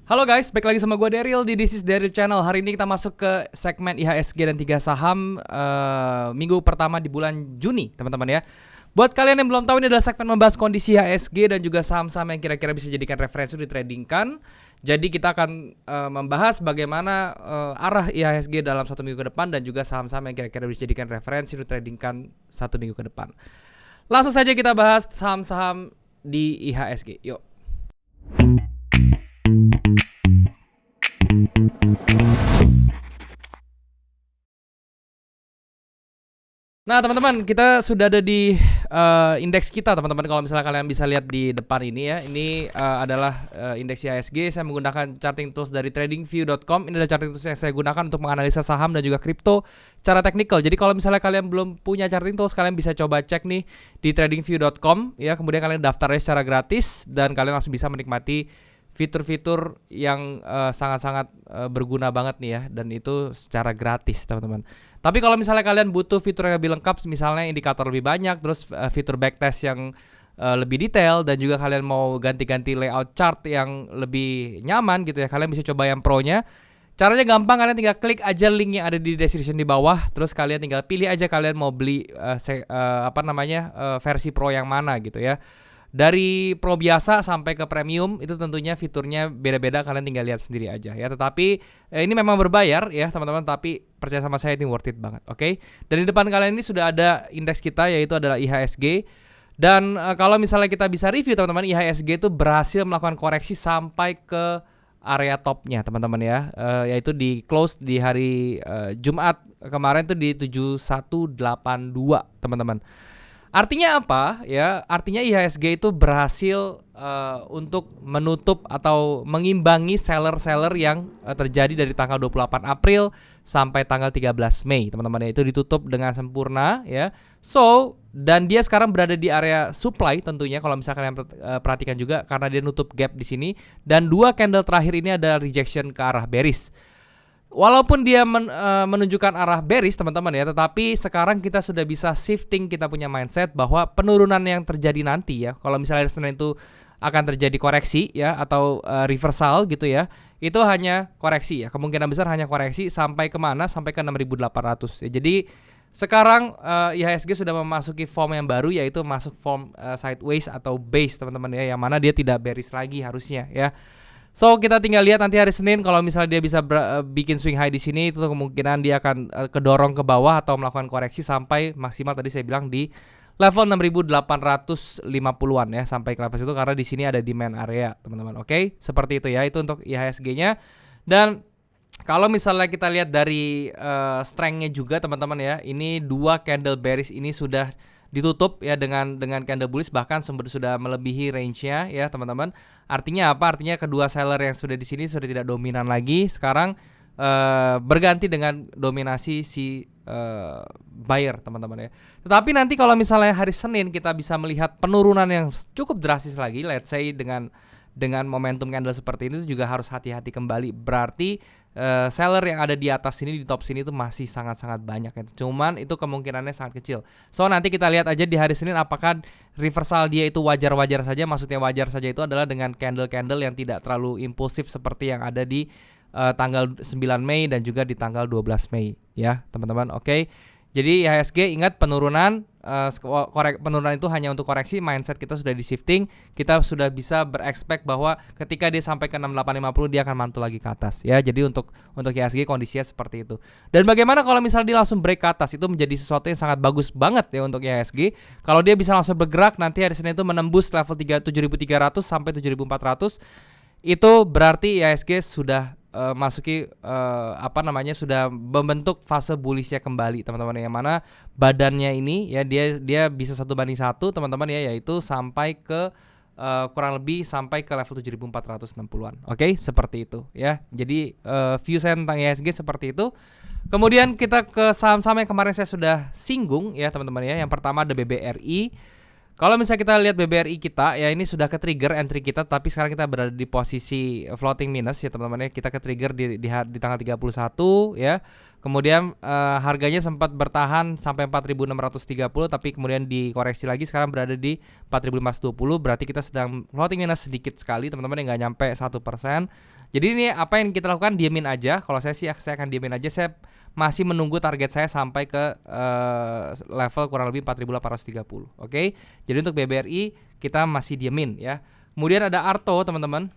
Halo guys, balik lagi sama gue Daryl di This is Daryl Channel. Hari ini kita masuk ke segmen IHSG dan 3 saham minggu pertama di bulan Juni, teman-teman ya. Buat kalian yang belum tahu, ini adalah segmen membahas kondisi IHSG dan juga saham-saham yang kira-kira bisa dijadikan referensi ditradingkan. Jadi kita akan membahas bagaimana arah IHSG dalam 1 minggu ke depan dan juga saham-saham yang kira-kira bisa dijadikan referensi ditradingkan 1 minggu ke depan. Langsung saja kita bahas saham-saham di IHSG. Yuk. Nah teman-teman, kita sudah ada di indeks kita teman-teman. Kalau misalnya kalian bisa lihat di depan ini ya, ini adalah indeks IHSG. Saya menggunakan charting tools dari tradingview.com. Ini adalah charting tools yang saya gunakan untuk menganalisa saham dan juga kripto secara teknikal. Jadi kalau misalnya kalian belum punya charting tools, kalian bisa coba cek nih di tradingview.com ya. Kemudian kalian daftarnya secara gratis dan kalian langsung bisa menikmati fitur-fitur yang sangat-sangat berguna banget nih ya, dan itu secara gratis teman-teman. Tapi kalau misalnya kalian butuh fitur yang lebih lengkap, misalnya indikator lebih banyak, terus fitur backtest yang lebih detail, dan juga kalian mau ganti-ganti layout chart yang lebih nyaman gitu ya, kalian bisa coba yang pro-nya. Caranya gampang, kalian tinggal klik aja link yang ada di description di bawah, terus kalian tinggal pilih aja kalian mau beli versi pro yang mana gitu ya. Dari pro biasa sampai ke premium itu tentunya fiturnya beda-beda, kalian tinggal lihat sendiri aja ya. Tetapi ini memang berbayar ya teman-teman, tapi percaya sama saya ini worth it banget, oke? Dan di depan kalian ini sudah ada indeks kita, yaitu adalah IHSG. Dan kalau misalnya kita bisa review teman-teman, IHSG itu berhasil melakukan koreksi sampai ke area topnya teman-teman ya, yaitu di close di hari Jumat kemarin tuh di 7182 teman-teman. Artinya apa ya? Artinya IHSG itu berhasil untuk menutup atau mengimbangi seller-seller yang terjadi dari tanggal 28 April sampai tanggal 13 Mei, teman-teman ya. Itu ditutup dengan sempurna ya. So, dan dia sekarang berada di area supply tentunya, kalau misalkan kalian perhatikan juga, karena dia nutup gap di sini, dan dua candle terakhir ini ada rejection ke arah bearish. Walaupun dia menunjukkan arah bearish teman-teman ya, tetapi sekarang kita sudah bisa shifting, kita punya mindset bahwa penurunan yang terjadi nanti ya, kalau misalnya Senin itu akan terjadi koreksi ya, atau reversal gitu ya, itu hanya koreksi ya, kemungkinan besar hanya koreksi sampai kemana, sampai ke 6.800 ya. Jadi sekarang IHSG sudah memasuki form yang baru, yaitu masuk form sideways atau base teman-teman ya, yang mana dia tidak bearish lagi harusnya ya. So kita tinggal lihat nanti hari Senin, kalau misalnya dia bisa bikin swing high di sini, itu kemungkinan dia akan kedorong ke bawah atau melakukan koreksi sampai maksimal tadi saya bilang di level 6.850-an ya, sampai ke level situ, karena di sini ada demand area teman-teman. Oke, seperti itu ya, itu untuk IHSG-nya. Dan kalau misalnya kita lihat dari strength-nya juga teman-teman ya, ini dua candle bearish ini sudah ditutup ya dengan candle bullish, bahkan sudah melebihi range-nya ya teman-teman. Artinya apa? Artinya kedua seller yang sudah di sini sudah tidak dominan lagi. Sekarang berganti dengan dominasi si buyer teman-teman ya. Tetapi nanti kalau misalnya hari Senin kita bisa melihat penurunan yang cukup drastis lagi, let's say dengan momentum candle seperti ini, juga harus hati-hati kembali. Berarti seller yang ada di atas sini, di top sini itu masih sangat-sangat banyak ya. Cuman itu kemungkinannya sangat kecil. So nanti kita lihat aja di hari Senin apakah reversal dia itu wajar-wajar saja. Maksudnya wajar saja itu adalah dengan candle-candle yang tidak terlalu impulsif seperti yang ada di tanggal 9 Mei dan juga di tanggal 12 Mei ya teman-teman. Oke. Jadi IHSG ingat, penurunan penurunan itu hanya untuk koreksi. Mindset kita sudah di shifting, kita sudah bisa berekspek bahwa ketika dia sampai ke 6850 dia akan mantul lagi ke atas ya. Jadi untuk IHSG kondisinya seperti itu. Dan bagaimana kalau misalnya dia langsung break ke atas, itu menjadi sesuatu yang sangat bagus banget ya untuk IHSG. Kalau dia bisa langsung bergerak nanti hari Senin itu menembus level 7.300 sampai 7.400, itu berarti IHSG sudah masuki sudah membentuk fase bullishnya kembali teman-teman, yang mana badannya ini ya dia bisa 1:1 teman-teman ya, yaitu sampai ke kurang lebih sampai ke level 7.460-an. Oke, seperti itu ya. Jadi view saya tentang IHSG seperti itu. Kemudian kita ke saham-saham yang kemarin saya sudah singgung ya teman-teman ya. Yang pertama ada BBRI. Kalau misalnya kita lihat BBRI kita ya, ini sudah ke trigger entry kita, tapi sekarang kita berada di posisi floating minus ya teman-teman ya. Kita ke trigger di tanggal 31 ya. Kemudian harganya sempat bertahan sampai 4.630, tapi kemudian dikoreksi lagi, sekarang berada di 4.520. Berarti kita sedang floating minus sedikit sekali teman-teman, yang nggak nyampe 1%. Jadi ini apa yang kita lakukan, diemin aja. Kalau saya sih saya akan diemin aja. Saya masih menunggu target saya sampai ke level kurang lebih 4.830. Oke. Jadi untuk BBRI kita masih diemin ya. Kemudian ada Arto teman-teman.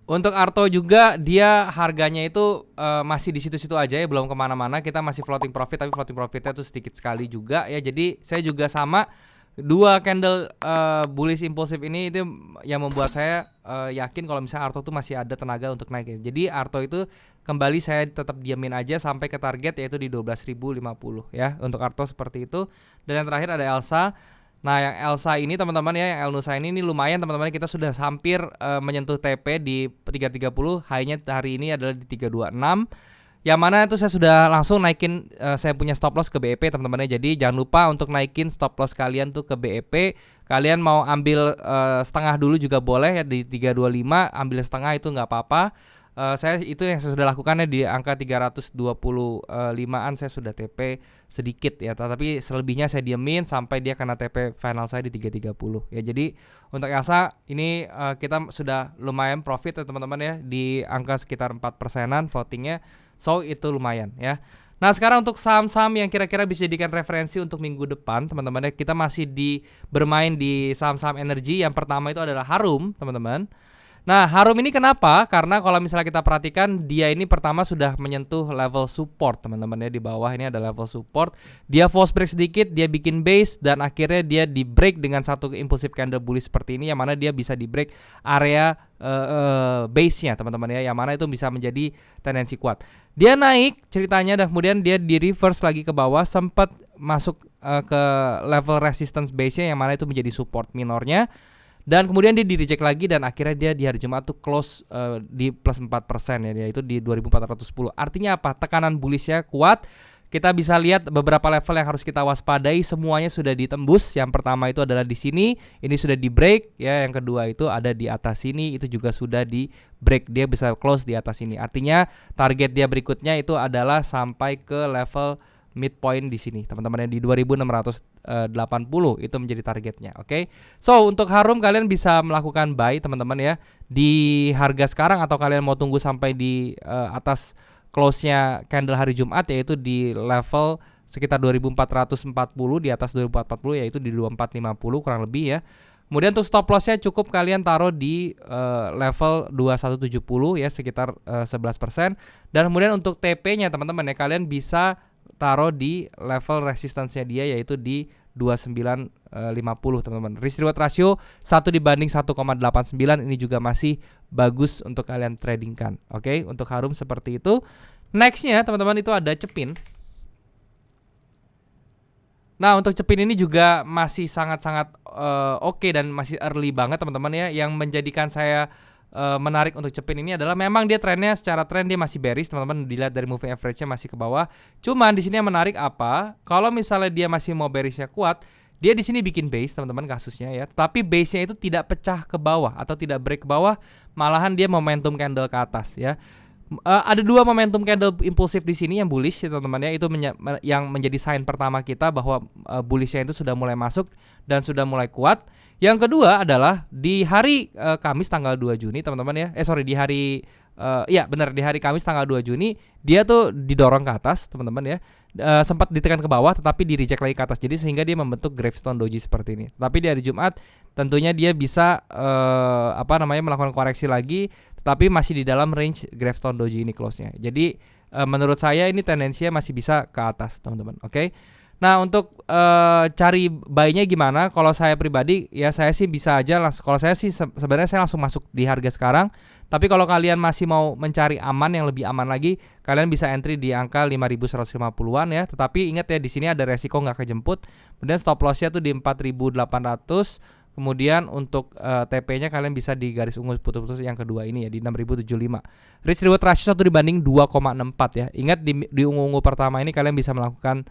Untuk Arto juga dia harganya itu masih di situ-situ aja ya, belum kemana-mana. Kita masih floating profit, tapi floating profitnya itu sedikit sekali juga ya. Jadi saya juga sama, dua candle bullish impulsif ini itu yang membuat saya yakin kalau misalnya Arto itu masih ada tenaga untuk naik ya. Jadi Arto itu kembali saya tetap diamin aja sampai ke target yaitu di 12.050 ya. Untuk Arto seperti itu. Dan yang terakhir ada Elsa. Nah yang Elsa ini teman-teman ya, yang Elnusa ini lumayan teman-teman, kita sudah hampir menyentuh TP di 330, high-nya hari ini adalah di 326. Yang mana itu saya sudah langsung naikin saya punya stop loss ke BEP teman-teman ya. Jadi jangan lupa untuk naikin stop loss kalian tuh ke BEP. Kalian mau ambil setengah dulu juga boleh ya, di 325 ambil setengah itu nggak apa-apa. Saya itu yang saya sudah lakukan ya, di angka 325an saya sudah TP sedikit ya, tapi selebihnya saya diemin sampai dia kena TP final saya di 330 ya. Jadi untuk Elsa ini kita sudah lumayan profit ya teman-teman ya, di angka sekitar 4%-an floatingnya, so itu lumayan ya. Nah sekarang untuk saham-saham yang kira-kira bisa dijadikan referensi untuk minggu depan teman-teman ya, kita masih bermain di saham-saham energi. Yang pertama itu adalah Harum teman-teman. Nah Harum ini kenapa? Karena kalau misalnya kita perhatikan, dia ini pertama sudah menyentuh level support teman-teman ya. Di bawah ini ada level support. Dia false break sedikit, dia bikin base, dan akhirnya dia di break dengan satu impulsive candle bullish seperti ini, yang mana dia bisa di break area base-nya teman-teman ya, yang mana itu bisa menjadi tendensi kuat. Dia naik ceritanya, dan kemudian dia di reverse lagi ke bawah, sempat masuk ke level resistance base-nya, yang mana itu menjadi support minornya. Dan kemudian dia di reject lagi, dan akhirnya dia di hari Jumat tuh close di plus 4% ya, yaitu di 2410. Artinya apa? Tekanan bullishnya kuat. Kita bisa lihat beberapa level yang harus kita waspadai, semuanya sudah ditembus. Yang pertama itu adalah di sini, ini sudah di break ya. Yang kedua itu ada di atas sini, itu juga sudah di break, dia bisa close di atas ini. Artinya target dia berikutnya itu adalah sampai ke level midpoint di sini teman-teman ya, di 2680 itu menjadi targetnya. Oke. So untuk Harum kalian bisa melakukan buy teman-teman ya di harga sekarang, atau kalian mau tunggu sampai di atas close-nya candle hari Jumat, yaitu di level sekitar 2440, di atas 2440 yaitu di 2450 kurang lebih ya. Kemudian untuk stop loss-nya cukup kalian taruh di level 2170 ya, sekitar 11%. Dan kemudian untuk TP-nya teman-teman ya, kalian bisa taruh di level resistance-nya dia, yaitu di 2950 teman-teman. Risk reward ratio 1:1,89, ini juga masih bagus untuk kalian tradingkan. Oke, untuk Harum seperti itu. Next-nya teman-teman itu ada Cepin. Nah untuk Cepin ini juga masih sangat-sangat oke, dan masih early banget teman-teman ya. Yang menjadikan saya menarik untuk Cepin ini adalah memang dia trennya, secara tren dia masih bearish teman-teman, dilihat dari moving average-nya masih ke bawah. Cuman di sini yang menarik apa? Kalau misalnya dia masih mau bearish-nya kuat, dia di sini bikin base teman-teman kasusnya ya. Tapi base-nya itu tidak pecah ke bawah atau tidak break ke bawah, malahan dia momentum candle ke atas ya. Ada dua momentum candle impulsif di sini yang bullish ya teman-teman ya, itu yang menjadi sign pertama kita bahwa bullishnya itu sudah mulai masuk dan sudah mulai kuat. Yang kedua adalah di hari Kamis tanggal 2 Juni teman-teman ya. Di hari di hari Kamis tanggal 2 Juni dia tuh didorong ke atas teman-teman ya. Sempat ditekan ke bawah tetapi di reject lagi ke atas. Jadi sehingga dia membentuk gravestone doji seperti ini. Tapi di hari Jumat tentunya dia bisa melakukan koreksi lagi, tapi masih di dalam range gravestone doji ini close-nya. Jadi menurut saya ini tendensinya masih bisa ke atas teman-teman. Oke. Nah untuk cari buy-nya gimana? Kalau saya pribadi ya saya sih bisa aja langsung. Kalau saya sih sebenarnya saya langsung masuk di harga sekarang. Tapi kalau kalian masih mau mencari aman yang lebih aman lagi, kalian bisa entry di angka 5.150-an ya. Tetapi ingat ya, di sini ada resiko nggak kejemput. Kemudian stop loss-nya tuh di 4.800. Kemudian untuk TP-nya kalian bisa di garis ungu putus-putus yang kedua ini ya, di 6.075. Risk reward ratio 1:2,64 ya. Ingat di ungu-ungu pertama ini kalian bisa melakukan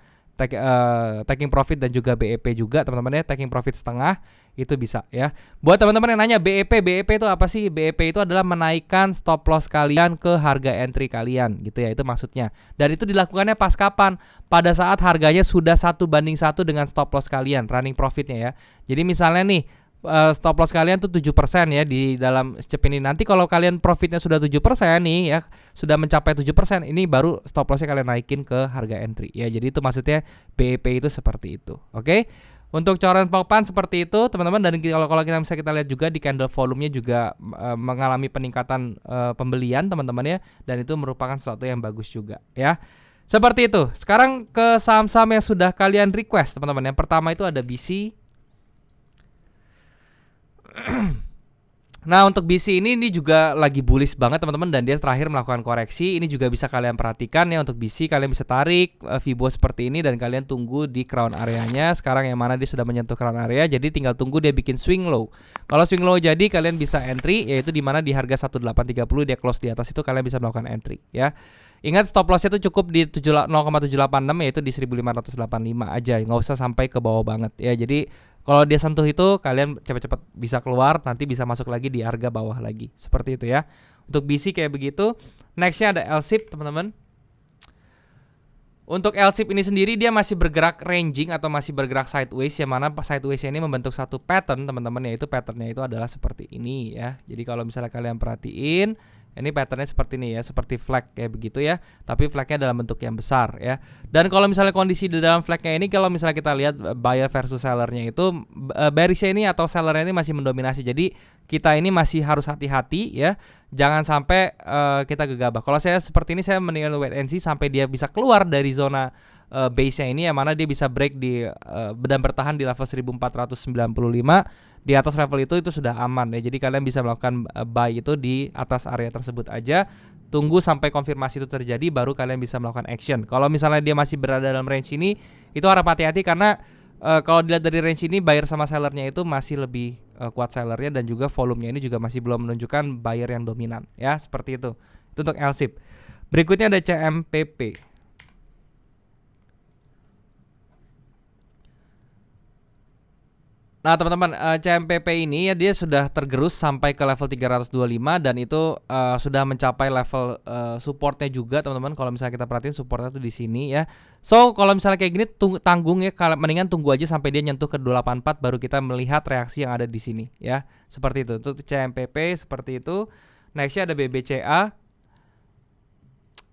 taking profit dan juga BEP juga teman-teman ya. Taking profit setengah itu bisa ya. Buat teman-teman yang nanya BEP itu apa sih? BEP itu adalah menaikkan stop loss kalian ke harga entry kalian gitu ya, itu maksudnya. Dan itu dilakukannya pas kapan? Pada saat harganya sudah 1:1 dengan stop loss kalian, running profitnya ya. Jadi misalnya nih stop loss kalian tuh 7% ya di dalam SCP ini. Nanti kalau kalian profitnya sudah 7% nih ya, sudah mencapai 7%, ini baru stop lossnya kalian naikin ke harga entry ya. Jadi itu maksudnya BEP itu seperti itu. Oke. Untuk coran Pokpan seperti itu teman-teman, dan kalau kita lihat juga di candle volumenya juga mengalami peningkatan pembelian teman-teman ya, dan itu merupakan sesuatu yang bagus juga ya. Seperti itu. Sekarang ke saham-saham yang sudah kalian request teman-teman. Yang pertama itu ada BC. Nah untuk BC ini juga lagi bullish banget teman-teman, dan dia terakhir melakukan koreksi. Ini juga bisa kalian perhatikan ya, untuk BC kalian bisa tarik Fibo seperti ini dan kalian tunggu di crown areanya. Sekarang yang mana dia sudah menyentuh crown area, jadi tinggal tunggu dia bikin swing low. Kalau swing low jadi kalian bisa entry, yaitu di mana di harga 1830 dia close di atas itu kalian bisa melakukan entry ya. Ingat stop lossnya itu cukup di 0,786 yaitu di 1585 aja, nggak usah sampai ke bawah banget ya. Jadi kalau dia sentuh itu kalian cepat-cepat bisa keluar, nanti bisa masuk lagi di harga bawah lagi. Seperti itu ya. Untuk BC kayak begitu. Nextnya ada LSIP teman-teman. Untuk LSIP ini sendiri dia masih bergerak ranging atau masih bergerak sideways, yang mana sideways ini membentuk satu pattern teman-teman, yaitu patternnya itu adalah seperti ini ya. Jadi kalau misalnya kalian perhatiin, ini patternnya seperti ini ya, seperti flag kayak begitu ya, tapi flagnya dalam bentuk yang besar ya. Dan kalau misalnya kondisi di dalam flagnya ini, kalau misalnya kita lihat buyer versus sellernya itu, bearishnya ini atau sellernya ini masih mendominasi. Jadi kita ini masih harus hati-hati ya, jangan sampai kita gegabah. Kalau saya seperti ini, saya mendingan wait and see sampai dia bisa keluar dari zona base-nya ini, yang mana dia bisa break di dan bertahan di level 1495. Di atas level itu sudah aman ya. Jadi kalian bisa melakukan buy itu di atas area tersebut aja. Tunggu sampai konfirmasi itu terjadi, baru kalian bisa melakukan action. Kalau misalnya dia masih berada dalam range ini, itu harap hati-hati karena kalau dilihat dari range ini, buyer sama sellernya itu masih lebih kuat sellernya, dan juga volumenya ini juga masih belum menunjukkan buyer yang dominan ya, seperti itu. Itu untuk LSIP. Berikutnya ada CMPP. Nah teman-teman, CMPP ini ya dia sudah tergerus sampai ke level 325, dan itu sudah mencapai level supportnya juga teman-teman. Kalau misalnya kita perhatiin supportnya tuh di sini ya. So kalau misalnya kayak gini tanggung ya, mendingan tunggu aja sampai dia nyentuh ke 284 baru kita melihat reaksi yang ada di sini ya. Seperti itu. Itu CMPP seperti itu. Nextnya ada BBCA.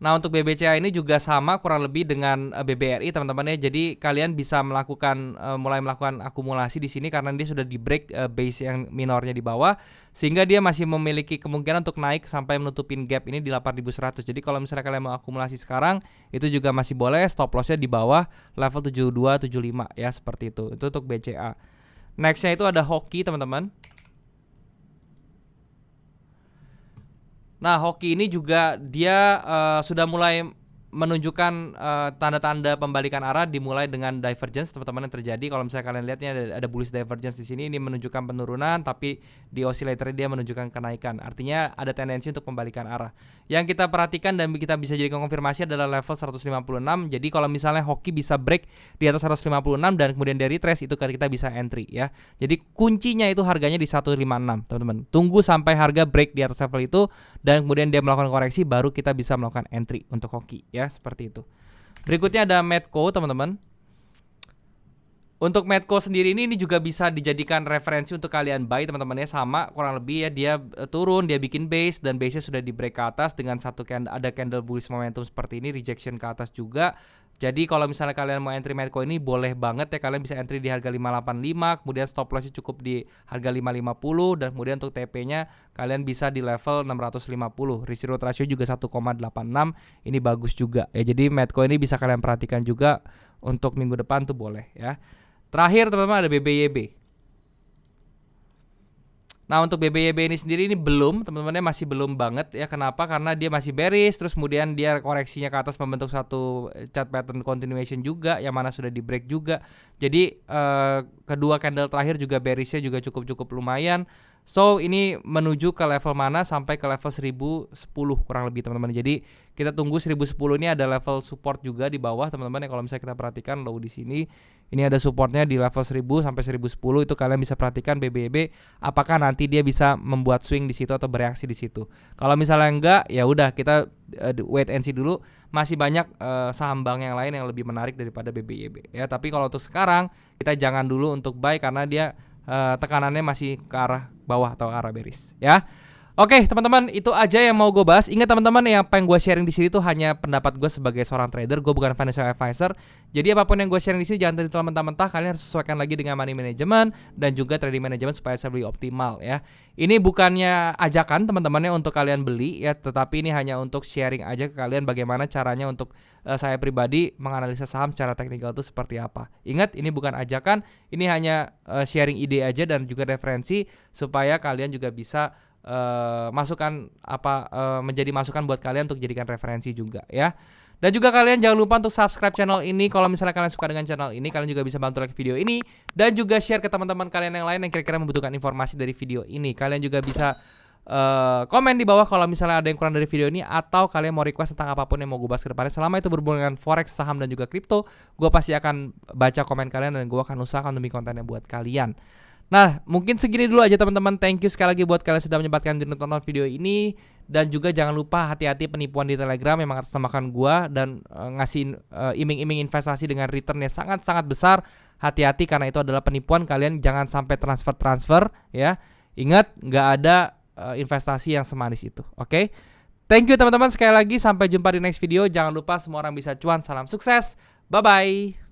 Nah untuk BBCA ini juga sama kurang lebih dengan BBRI teman-teman ya. Jadi kalian bisa melakukan mulai melakukan akumulasi di sini karena dia sudah di break base yang minornya di bawah, sehingga dia masih memiliki kemungkinan untuk naik sampai menutupin gap ini di 8100. Jadi kalau misalnya kalian mau akumulasi sekarang itu juga masih boleh, stop lossnya di bawah level 7275 ya, seperti itu. Itu untuk BCA. Nextnya itu ada Hoki teman-teman. Nah, Hoki ini juga dia sudah mulai menunjukkan tanda-tanda pembalikan arah, dimulai dengan divergence teman-teman yang terjadi. Kalau misalnya kalian lihat ini ada bullish divergence di sini, ini menunjukkan penurunan, tapi di oscillator dia menunjukkan kenaikan. Artinya ada tendensi untuk pembalikan arah. Yang kita perhatikan dan kita bisa jadikan konfirmasi adalah level 156. Jadi kalau misalnya Hoki bisa break di atas 156 dan kemudian dia retrace, itu kita bisa entry ya. Jadi kuncinya itu harganya di 156 teman-teman. Tunggu sampai harga break di atas level itu dan kemudian dia melakukan koreksi, baru kita bisa melakukan entry untuk Hoki ya, seperti itu. Berikutnya ada Medco teman-teman. Untuk Medco sendiri ini juga bisa dijadikan referensi untuk kalian buy teman-teman ya, sama kurang lebih ya, dia turun, dia bikin base dan base-nya sudah di break ke atas dengan satu ada candle bullish momentum seperti ini, rejection ke atas juga. Jadi kalau misalnya kalian mau entry Medco ini boleh banget ya, kalian bisa entry di harga 585, kemudian stop loss-nya cukup di harga 550, dan kemudian untuk TP-nya kalian bisa di level 650. Risk reward ratio juga 1,86. Ini bagus juga ya. Jadi Medco ini bisa kalian perhatikan juga untuk minggu depan tuh boleh ya. Terakhir teman-teman ada BBYB. Nah untuk BBYB ini sendiri ini belum, teman-temannya masih belum banget ya. Kenapa? Karena dia masih bearish, terus kemudian dia koreksinya ke atas membentuk satu chart pattern continuation juga, yang mana sudah di break juga. Jadi kedua candle terakhir juga bearishnya juga cukup lumayan. So ini menuju ke level mana? Sampai ke level 1010 kurang lebih teman-teman. Jadi kita tunggu 1010 ini ada level support juga di bawah teman-teman ya. Kalau misalnya kita perhatikan low di sini, ini ada supportnya di level 1000 sampai 1010. Itu kalian bisa perhatikan BBYB apakah nanti dia bisa membuat swing di situ atau bereaksi di situ. Kalau misalnya enggak, ya udah kita wait and see dulu. Masih banyak saham bank yang lain yang lebih menarik daripada BBYB ya. Tapi kalau untuk sekarang kita jangan dulu untuk buy karena dia tekanannya masih ke arah bawah atau arah bearish ya. Oke teman-teman, itu aja yang mau gue bahas. Ingat teman-teman, yang apa yang gue sharing di sini tuh hanya pendapat gue sebagai seorang trader. Gue bukan financial advisor. Jadi apapun yang gue sharing di sini jangan ditelan mentah-mentah. Kalian harus sesuaikan lagi dengan money management dan juga trading management supaya saya lebih optimal ya. Ini bukannya ajakan teman-temannya untuk kalian beli ya, tetapi ini hanya untuk sharing aja ke kalian bagaimana caranya untuk saya pribadi menganalisa saham secara teknikal itu seperti apa. Ingat, ini bukan ajakan, ini hanya sharing ide aja dan juga referensi supaya kalian juga bisa menjadi masukan buat kalian untuk jadikan referensi juga ya. Dan juga kalian jangan lupa untuk subscribe channel ini. Kalau misalnya kalian suka dengan channel ini, kalian juga bisa bantu like video ini dan juga share ke teman-teman kalian yang lain yang kira-kira membutuhkan informasi dari video ini. Kalian juga bisa komen di bawah kalau misalnya ada yang kurang dari video ini, atau kalian mau request tentang apapun yang mau gue bahas ke depannya. Selama itu berhubungan dengan forex, saham dan juga kripto, gue pasti akan baca komen kalian dan gue akan usahakan demi kontennya buat kalian. Nah, mungkin segini dulu aja teman-teman. Thank you sekali lagi buat kalian sudah menyempatkan diri nonton video ini. Dan juga jangan lupa hati-hati penipuan di Telegram yang mengatasnamakan gua dan ngasih iming-iming investasi dengan return yang sangat-sangat besar. Hati-hati karena itu adalah penipuan. Kalian jangan sampai transfer ya. Ingat, nggak ada investasi yang semanis itu. Oke? Thank you teman-teman sekali lagi. Sampai jumpa di next video. Jangan lupa semua orang bisa cuan. Salam sukses. Bye-bye.